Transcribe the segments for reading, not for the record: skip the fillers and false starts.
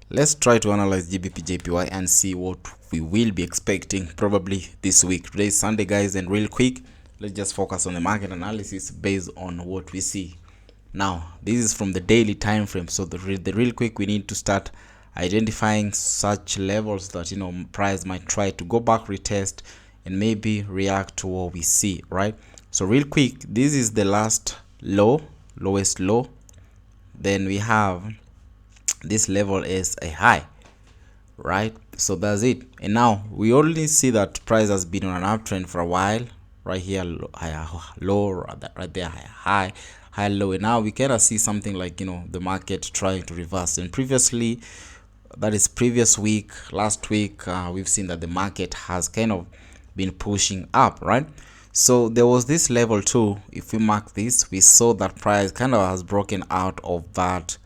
Let's try to analyze GBP/JPY and see what we will be expecting probably this week. Today is Sunday, guys, and real quick, let's just focus on the market analysis based on what we see. Now, this is from the daily time frame, so the real quick, we need to start identifying such levels that price might try to go back, retest, and maybe react to what we see, right? So real quick, this is the last lowest low. Then we have this level is a high, right? So that's it. And now we only see that price has been on an uptrend for a while, right here, low, right there, high, low. And now we kind of see something like the market trying to reverse. And previously, that is previous week, last week, we've seen that the market has kind of been pushing up, right? So there was this level too. If we mark this, we saw that price kind of has broken out of that.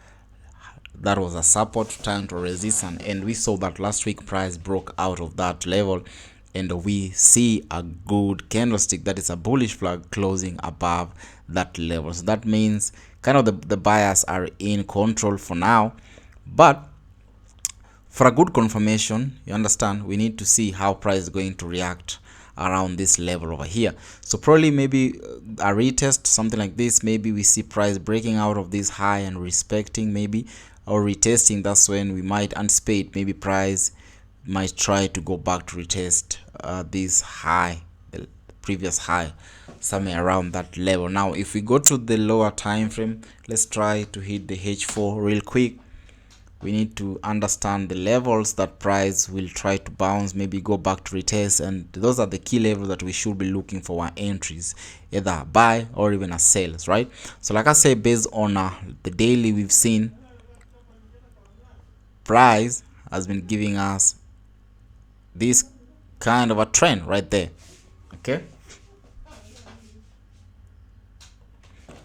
That was a support time to resistance, and we saw that last week price broke out of that level, and we see a good candlestick, that is a bullish flag, closing above that level. So that means kind of the buyers are in control for now. But for a good confirmation, you understand, we need to see how price is going to react around this level over here. So probably maybe a retest, something like this. Maybe we see price breaking out of this high and respecting, maybe, or retesting. That's when we might anticipate maybe price might try to go back to retest this high, the previous high, somewhere around that level. Now if we go to the lower time frame, let's try to hit the H4 real quick. We need to understand the levels that price will try to bounce, maybe go back to retest, and those are the key levels that we should be looking for our entries, either a buy or even a sales, right? So like I say, based on the daily, we've seen price has been giving us this kind of a trend right there, okay,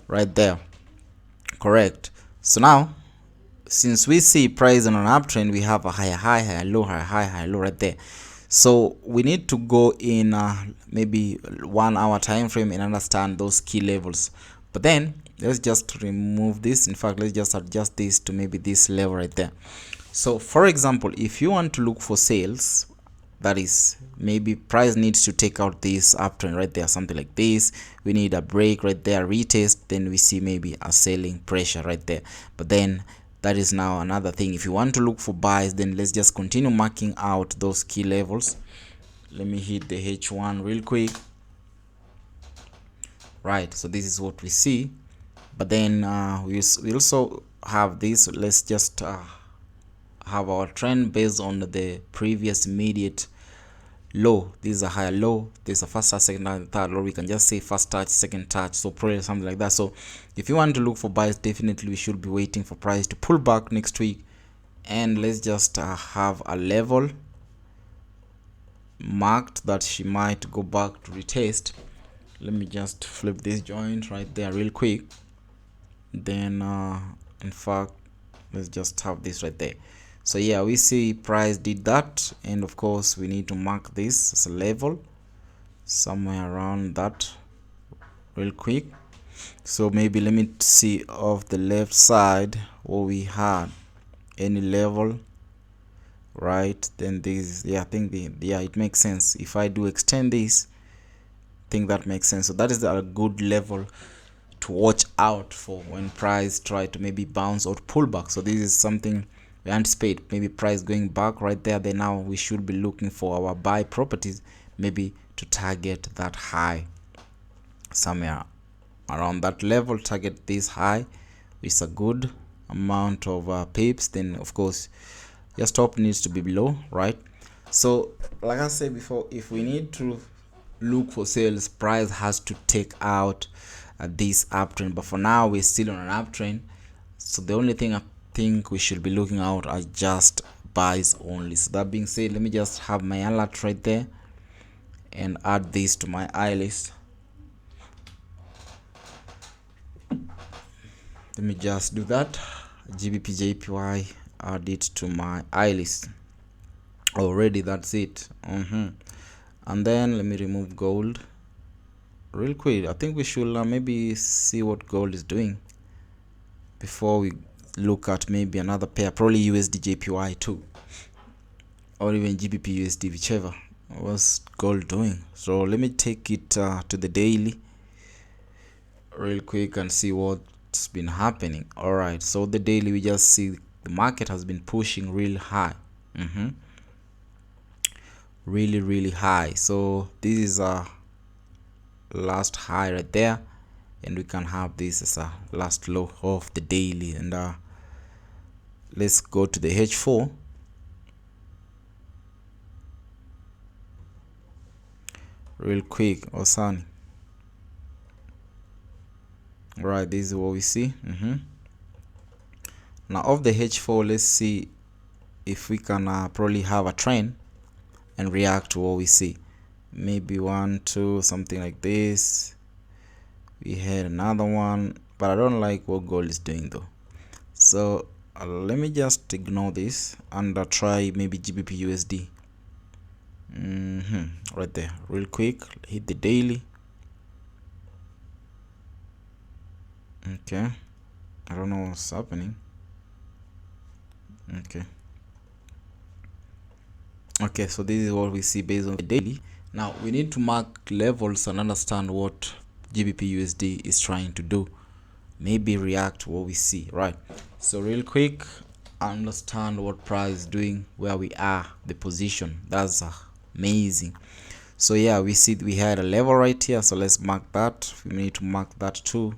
right there, correct. So now, since we see price on an uptrend, we have a higher low, higher low right there. So we need to go in maybe 1 hour time frame and understand those key levels. But then let's just remove this. In fact, let's just adjust this to maybe this level right there. So for example, if you want to look for sales, that is, maybe price needs to take out this uptrend right there, something like this. We need a break right there, retest, then we see maybe a selling pressure right there. But then that is now another thing. If you want to look for buys, then let's just continue marking out those key levels. Let me hit the H1 real quick. Right, so this is what we see. But then we also have this. Let's just have our trend based on the previous immediate low. This is a higher low, this is a first touch, second touch, third low. We can just say first touch, second touch, so probably something like that. So if you want to look for buys, definitely we should be waiting for price to pull back next week. And let's just have a level marked that she might go back to retest. Let me just flip this joint right there real quick. Then in fact, let's just have this right there. So yeah, we see price did that, and of course we need to mark this as a level somewhere around that real quick. So maybe let me see off the left side what we had, any level, right? Then this, yeah, I think it makes sense. If I do extend this, I think that makes sense. So that is a good level to watch out for when price try to maybe bounce or pull back. So this is something we anticipate, maybe price going back right there. Then now we should be looking for our buy properties, maybe to target that high somewhere around that level. Target this high with a good amount of pips. Then of course your stop needs to be below, right? So like I said before, if we need to look for sales, price has to take out this uptrend. But for now we're still on an uptrend, so the only thing I think we should be looking out are just buys only. So that being said, let me just have my alert right there and add this to my eye list. Let me just do that. GBP/JPY, add it to my eye list already. That's it. And then let me remove gold real quick. I think we should maybe see what gold is doing before we look at maybe another pair, probably USD JPY too, or even GBP USD, whichever. What's gold doing? So let me take it to the daily real quick and see what's been happening. All right, so the daily, we just see the market has been pushing real high. Really high. So this is a last high right there, and we can have this as a last low of the daily. And let's go to the H4 real quick. Osani. Right, this is what we see. Now of the H4, let's see if we can probably have a trend and react to what we see. Maybe 1 2 something like this. We had another one, but I don't like what gold is doing though. So let me just ignore this and try maybe GBP USD. Right there, real quick. Hit the daily. Okay, I don't know what's happening. Okay, so this is what we see based on the daily. Now we need to mark levels and understand what GBP USD is trying to do. Maybe react to what we see, right? So real quick, understand what price is doing, where we are, the position. That's amazing. So yeah, we see we had a level right here, so let's mark that. We need to mark that too.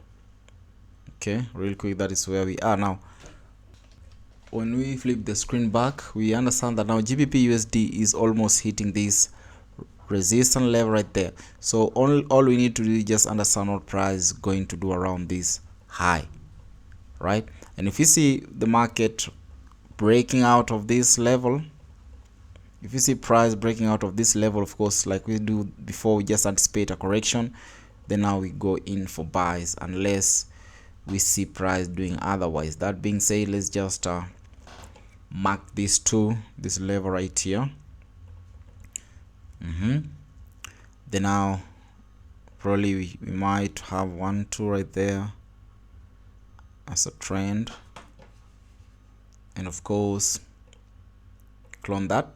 Okay, real quick, that is where we are now. When we flip the screen back, we understand that now GBP USD is almost hitting this resistance level right there. So all we need to do is just understand what price is going to do around this high, right? And if you see the market breaking out of this level, if you see price breaking out of this level, of course, like we do before, we just anticipate a correction, then now we go in for buys unless we see price doing otherwise. That being said, let's just mark this level right here. Then now probably we might have 1 2 right there as a trend, and of course clone that.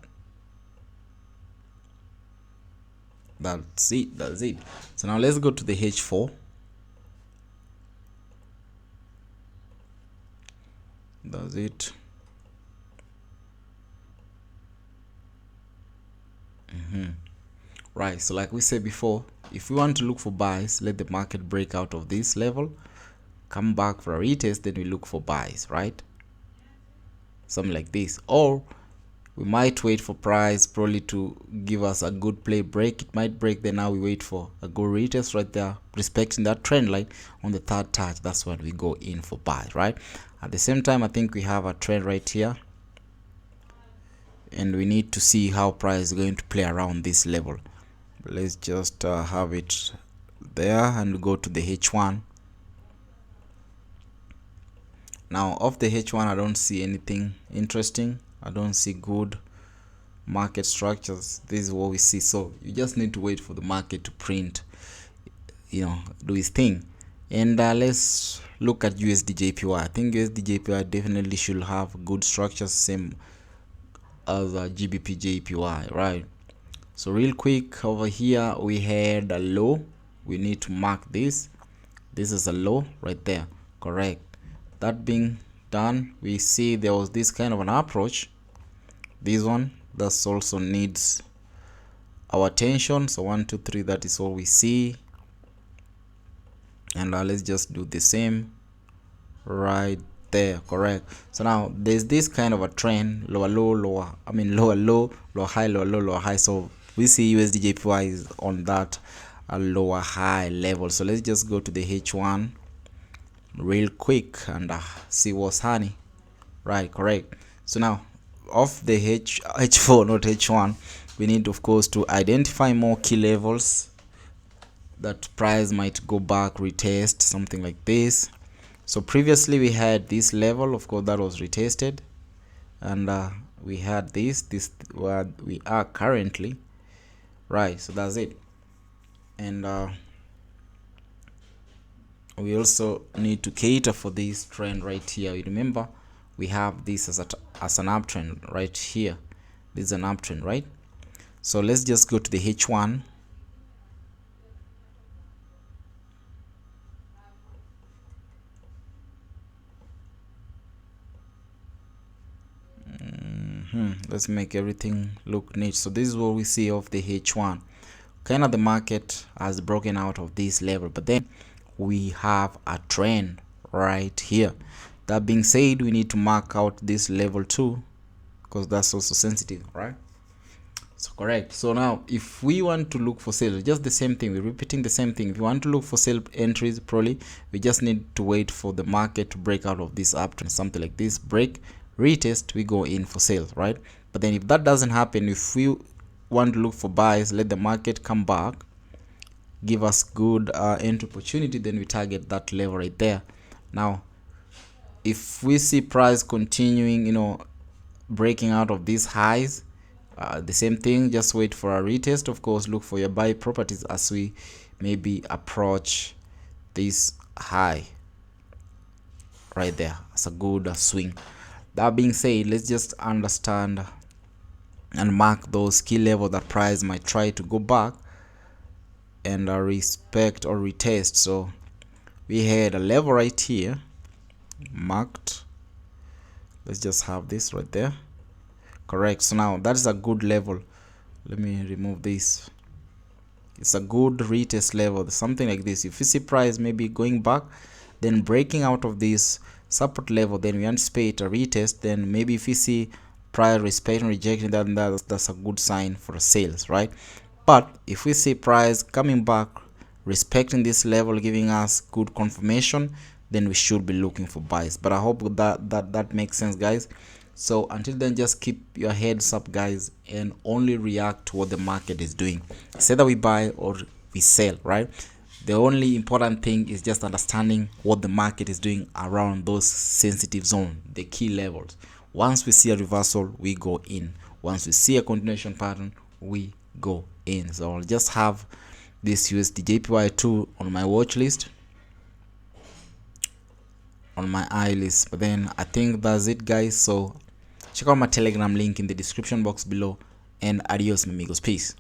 That's it. So now let's go to the H4. That's it. Right, so like we said before, if we want to look for buys, let the market break out of this level, come back for a retest, then we look for buys, right? Something like this. Or we might wait for price probably to give us a good play break. It might break, then now we wait for a good retest right there, respecting that trend line on the third touch. That's when we go in for buys, right? At the same time, I think we have a trend right here, and we need to see how price is going to play around this level. Let's just have it there and go to the H1. Now of the H1, I don't see anything interesting. I don't see good market structures. This is what we see. So you just need to wait for the market to print, do its thing. And let's look at USD JPY. I think USD JPY definitely should have good structures, same as GBP JPY, right? So real quick, over here we had a low. We need to mark this. This is a low right there, correct? That being done, we see there was this kind of an approach. This one, that also needs our attention. So 1 2 3, that is all we see. And let's just do the same right there, correct? So now there's this kind of a trend, lower low, lower low, lower high, lower low, lower high. So we see USD JPY is on that lower high level. So let's just go to the H1 real quick and see what's honey, right? Correct. So now of the H4, not H1, we need of course to identify more key levels that price might go back, retest, something like this. So previously we had this level, of course, that was retested, and we had this where we are currently, right? So that's it. And we also need to cater for this trend right here. You remember we have this as an uptrend right here. This is an uptrend, right? So let's just go to the H1. Let's make everything look neat. So this is what we see of the H1. Kind of the market has broken out of this level, but then we have a trend right here. That being said, we need to mark out this level too, because that's also sensitive, right? So correct. So now if we want to look for sales, just the same thing, we're repeating the same thing. If you want to look for sale entries, probably we just need to wait for the market to break out of this uptrend, something like this, break, retest, we go in for sales, right? But then if that doesn't happen, if we want to look for buys, let the market come back, give us good entry opportunity, then we target that level right there. Now if we see price continuing, breaking out of these highs, the same thing, just wait for a retest. Of course, look for your buy properties as we maybe approach this high right there as a good swing. That being said, let's just understand and mark those key levels that price might try to go back and respect or retest. So we had a level right here marked. Let's just have this right there. Correct. So now that is a good level. Let me remove this. It's a good retest level, something like this. If you see price maybe going back, then breaking out of this support level, then we anticipate a retest. Then maybe if you see price respect and rejecting that, that's a good sign for sales, right? But if we see price coming back, respecting this level, giving us good confirmation, then we should be looking for buys. But I hope that makes sense, guys. So until then, just keep your heads up, guys, and only react to what the market is doing. It's either we buy or we sell, right? The only important thing is just understanding what the market is doing around those sensitive zones, the key levels. Once we see a reversal, we go in. Once we see a continuation pattern, we go in. So I'll just have this USD JPY2 on my watch list, on my eye list. But then I think that's it, guys. So check out my Telegram link in the description box below, and adios amigos, peace.